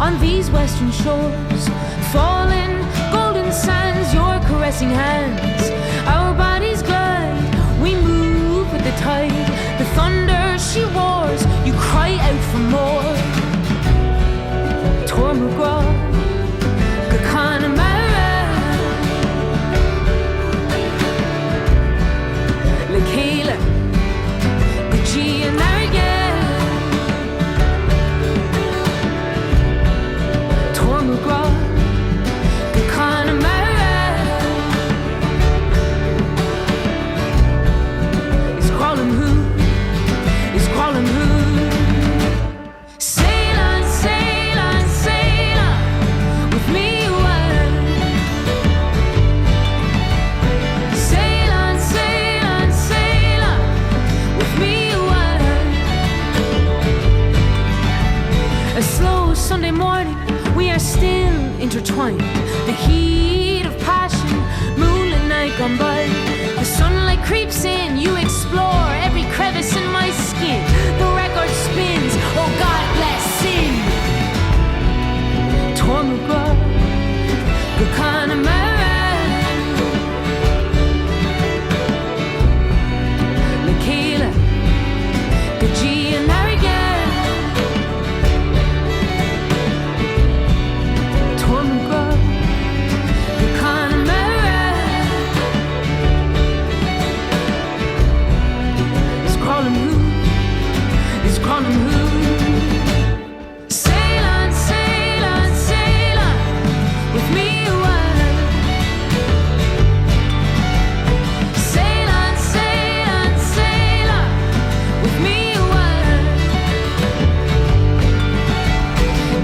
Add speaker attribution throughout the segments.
Speaker 1: on these western shores. Falling golden sands, your caressing hands. Our bodies glide, we move with the tide. The thunder she roars, you cry out for more. Tormugwa, Gakanamara, Lakela, Gajian Nargan. Tormugwa, Gakanamara, is crawling who? Is crawling who? Sail on, sail on, sail on with me a while. Sail on, sail on, sail on with me a while. A slow Sunday morning, we are still intertwined. The heat of passion, moonlit night gone by. The sunlight creeps in, you explore every crevice in my skin. The record spins, oh God bless sin. Tormugwa, Gakanamara, Lakela, Gajian Nargan. Tormugwa, Gakanamara, is crawling who? Is crawling who? Sail on, sail on, sail on with me a while. Sail on, sail on, sail on with me a while.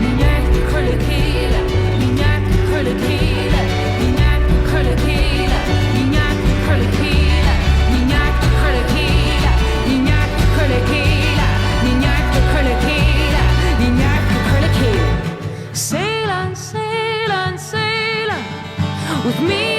Speaker 1: Minyak Kurlikila, Minyak Kurlikila, Minyak Kurlikila, Minyak Kurlikila, Minyak Kurlikila, Minyak Kurlikila, Minyak Kurlikila, Minyak Kurlikila. Sail on, sail on, sail on with me